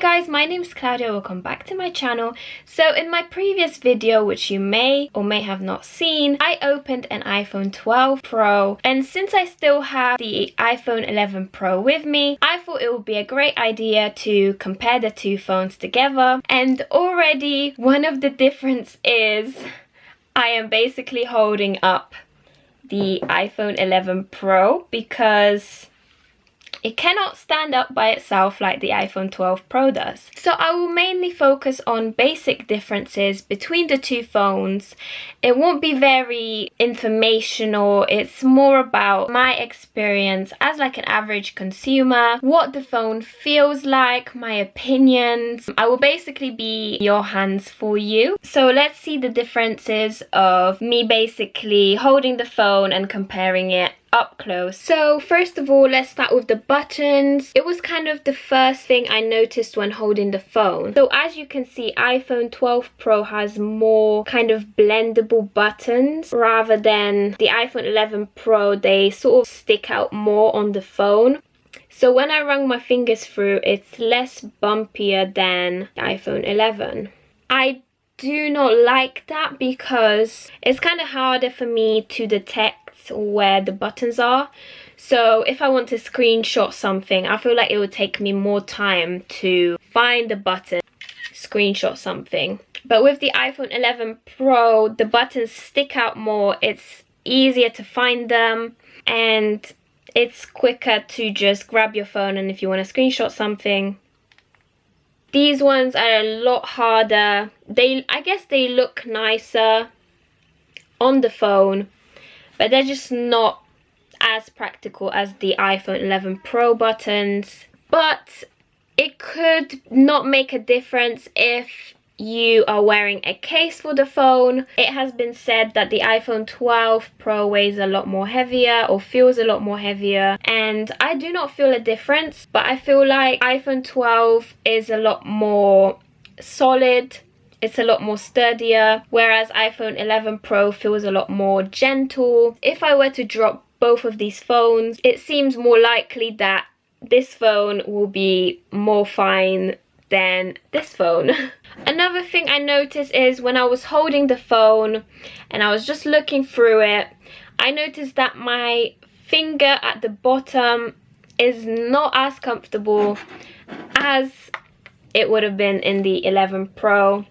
guys, my name is Klaudia. Welcome back to my channel. So in my previous video, which you may or may have not seen, I opened an iPhone 12 Pro, and since I still have the iPhone 11 Pro with me, I thought it would be a great idea to compare the two phones together. And already one of the difference is I am basically holding up the iPhone 11 Pro because it cannot stand up by itself like the iPhone 12 Pro does. So I will mainly focus on basic differences between the two phones. It won't be very informational. It's more about my experience as like an average consumer, what the phone feels like, my opinions. I will basically be your hands for you. So let's see the differences of me basically holding the phone and comparing it up close. So first of all, let's start with the buttons. It was kind of the first thing I noticed when holding the phone. So as you can see, iPhone 12 Pro has more kind of blendable buttons rather than the iPhone 11 Pro. They sort of stick out more on the phone. So when I run my fingers through, it's less bumpier than the iPhone 11. I do not like that because it's kind of harder for me to detect where the buttons are. So if I want to screenshot something, I feel like it would take me more time to find the button, screenshot something. But with the iPhone 11 Pro, the buttons stick out more. It's easier to find them and it's quicker to just grab your phone, and if you want to screenshot something. These ones are a lot harder. I guess they look nicer on the phone, but they're just not as practical as the iPhone 11 Pro buttons. But it could not make a difference if you are wearing a case for the phone. It has been said that the iPhone 12 Pro weighs a lot more heavier or feels a lot more heavier, and I do not feel a difference, but I feel like iPhone 12 is a lot more solid. It's a lot more sturdier, whereas iPhone 11 Pro feels a lot more gentle. If I were to drop both of these phones, it seems more likely that this phone will be more fine than this phone. Another thing I noticed is when I was holding the phone and I was just looking through it, I noticed that my finger at the bottom is not as comfortable as it would have been in the 11 Pro.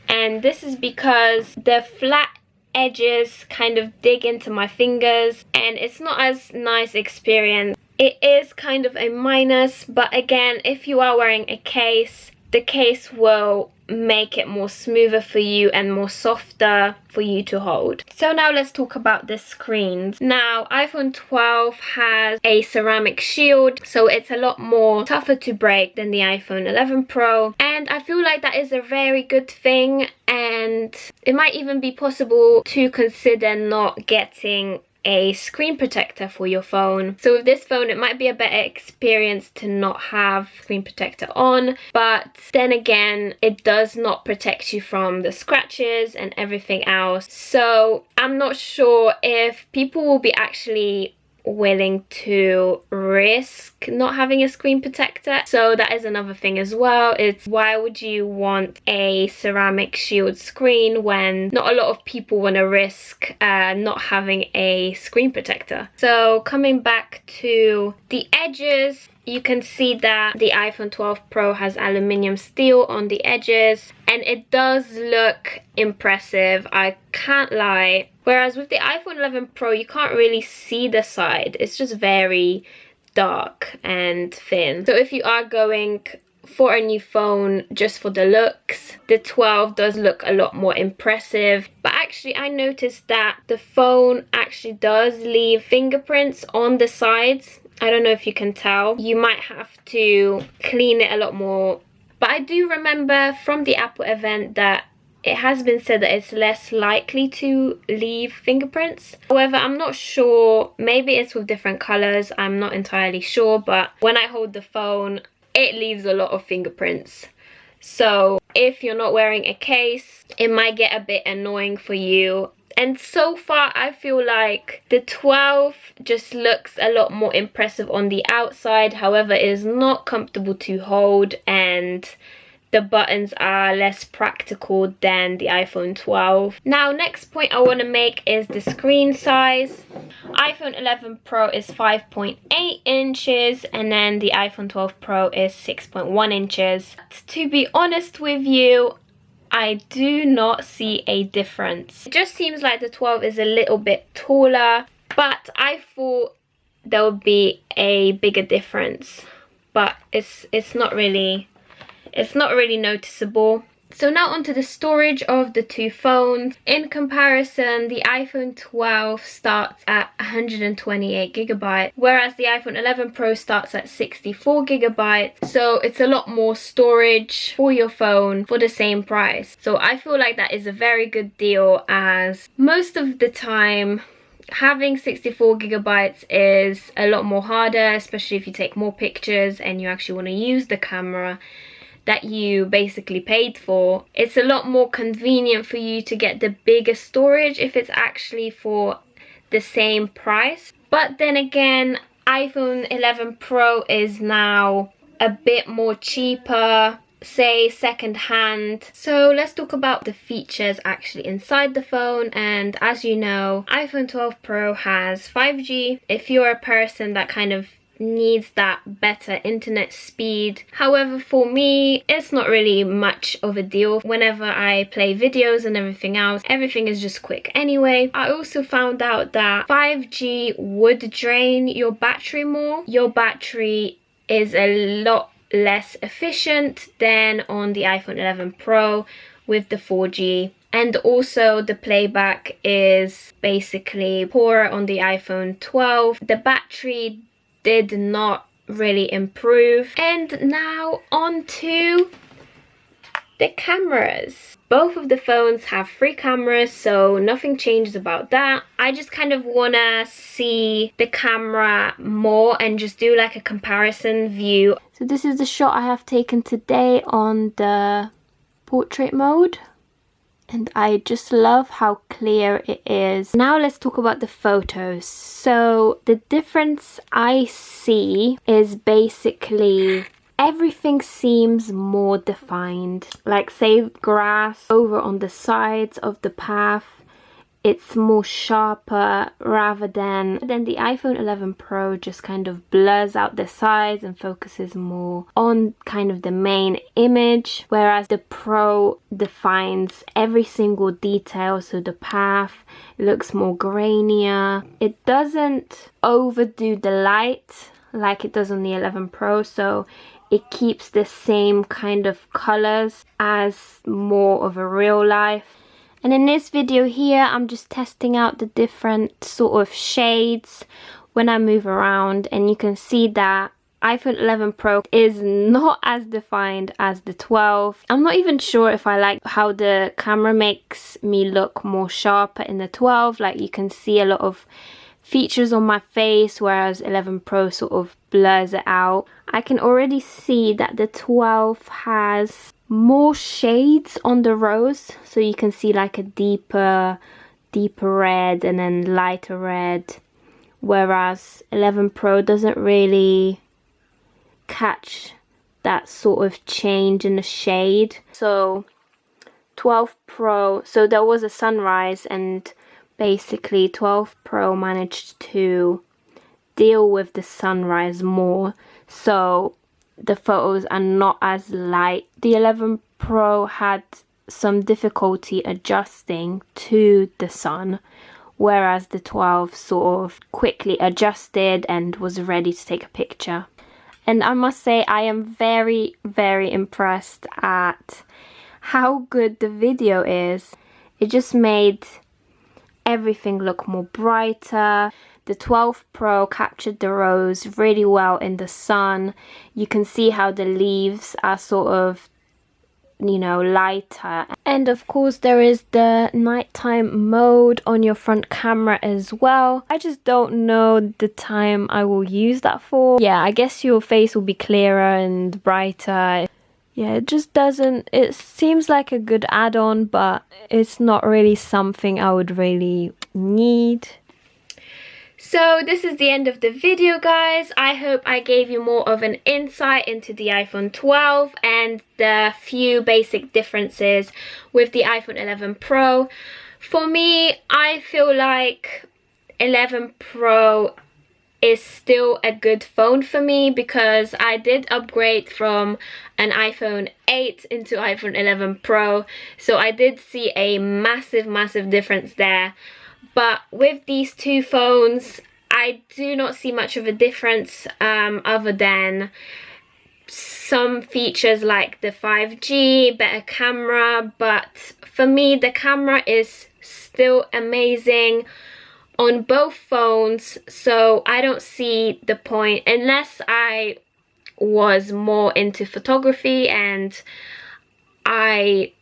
And this is because the flat edges kind of dig into my fingers and it's not as nice experience. It is kind of a minus, but again, if you are wearing a case, the case will make it more smoother for you and more softer for you to hold. So now let's talk about the screens. Now, iPhone 12 has a ceramic shield, so it's a lot more tougher to break than the iPhone 11 Pro. And I feel like that is a very good thing, and it might even be possible to consider not getting a screen protector for your phone. So with this phone, it might be a better experience to not have screen protector on, but then again, it does not protect you from the scratches and everything else. So I'm not sure if people will be actually willing to risk not having a screen protector. So that is another thing as well. It's why would you want a ceramic shield screen when not a lot of people want to risk not having a screen protector. So coming back to the edges, you can see that the iPhone 12 Pro has aluminium steel on the edges, and it does look impressive, I can't lie. Whereas with the iPhone 11 Pro, you can't really see the side. It's just very dark and thin. So if you are going for a new phone just for the looks, the 12 does look a lot more impressive. But actually, I noticed that the phone actually does leave fingerprints on the sides. I don't know if you can tell. You might have to clean it a lot more. But I do remember from the Apple event that it has been said that it's less likely to leave fingerprints. However, I'm not sure. Maybe it's with different colors. I'm not entirely sure. But when I hold the phone, it leaves a lot of fingerprints. So if you're not wearing a case, it might get a bit annoying for you. And so far I feel like the 12 just looks a lot more impressive on the outside. However, it is not comfortable to hold, and the buttons are less practical than the iPhone 12. Now, next point I want to make is the screen size. iPhone 11 Pro is 5.8 inches, and then the iPhone 12 Pro is 6.1 inches. To be honest with you, I do not see a difference. It just seems like the 12 is a little bit taller, but I thought there would be a bigger difference. But it's not really noticeable. So now onto the storage of the two phones. In comparison, the iPhone 12 starts at 128 gigabytes, whereas the iPhone 11 Pro starts at 64 gigabytes. So it's a lot more storage for your phone for the same price. So I feel like that is a very good deal, as most of the time having 64 gigabytes is a lot more harder, especially if you take more pictures and you actually want to use the camera that you basically paid for. It's a lot more convenient for you to get the bigger storage if it's actually for the same price. But then again, iPhone 11 Pro is now a bit more cheaper, say second hand. So let's talk about the features actually inside the phone. And as you know, iPhone 12 Pro has 5G. If you're a person that kind of needs that better internet speed. However, for me, it's not really much of a deal. Whenever I play videos and everything else, everything is just quick anyway. I also found out that 5G would drain your battery more. Your battery is a lot less efficient than on the iPhone 11 Pro with the 4G. And also the playback is basically poorer on the iPhone 12. The battery did not really improve. And now on to the cameras. Both of the phones have 3 cameras, so nothing changes about that. I just kind of wanna see the camera more and just do like a comparison view. So this is the shot I have taken today on the portrait mode. And I just love how clear it is. Now let's talk about the photos. So the difference I see is basically everything seems more defined. Like say grass over on the sides of the path, it's more sharper rather than the iPhone 11 Pro just kind of blurs out the sides and focuses more on kind of the main image, whereas the Pro defines every single detail. So the path looks more grainier. It doesn't overdo the light like it does on the 11 Pro, so it keeps the same kind of colors as more of a real life. And in this video here, I'm just testing out the different sort of shades when I move around, and you can see that iPhone 11 Pro is not as defined as the 12. I'm not even sure if I like how the camera makes me look more sharper in the 12. Like you can see a lot of features on my face, whereas 11 Pro sort of blurs it out. I can already see that the 12 has more shades on the rose, so you can see like a deeper red and then lighter red, whereas 11 Pro doesn't really catch that sort of change in the shade. So 12 Pro, so there was a sunrise, and basically 12 Pro managed to deal with the sunrise more, so the photos are not as light. The 11 Pro had some difficulty adjusting to the sun, whereas the 12 sort of quickly adjusted and was ready to take a picture. And I must say, I am very, very impressed at how good the video is. It just made everything look more brighter. The 12 Pro captured the rose really well in the sun. You can see how the leaves are sort of, you know, lighter. And of course there is the nighttime mode on your front camera as well. I just don't know the time I will use that for. Yeah, I guess your face will be clearer and brighter. yeah, it just doesn't, it seems like a good add-on, but it's not really something I would really need. So this is the end of the video, guys. I hope I gave you more of an insight into the iPhone 12 and the few basic differences with the iPhone 11 Pro. For me, I feel like 11 Pro is still a good phone for me because I did upgrade from an iPhone 8 into iPhone 11 Pro, so I did see a massive difference there. But with these two phones, I do not see much of a difference other than some features like the 5G, better camera. But for me, the camera is still amazing on both phones, so I don't see the point unless I was more into photography and I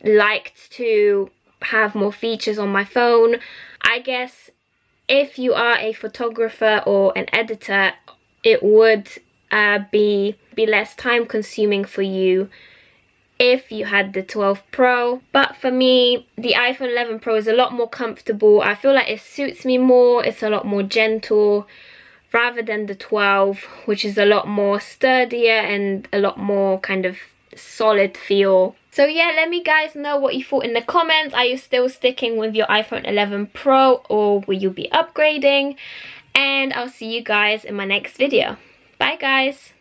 liked to have more features on my phone. I guess if you are a photographer or an editor, it would be less time consuming for you if you had the 12 Pro. But for me, the iPhone 11 Pro is a lot more comfortable. I feel like it suits me more. It's a lot more gentle rather than the 12, which is a lot more sturdier and a lot more kind of solid feel. So yeah, let me guys know what you thought in the comments. Are you still sticking with your iPhone 11 Pro or will you be upgrading? And I'll see you guys in my next video. Bye guys.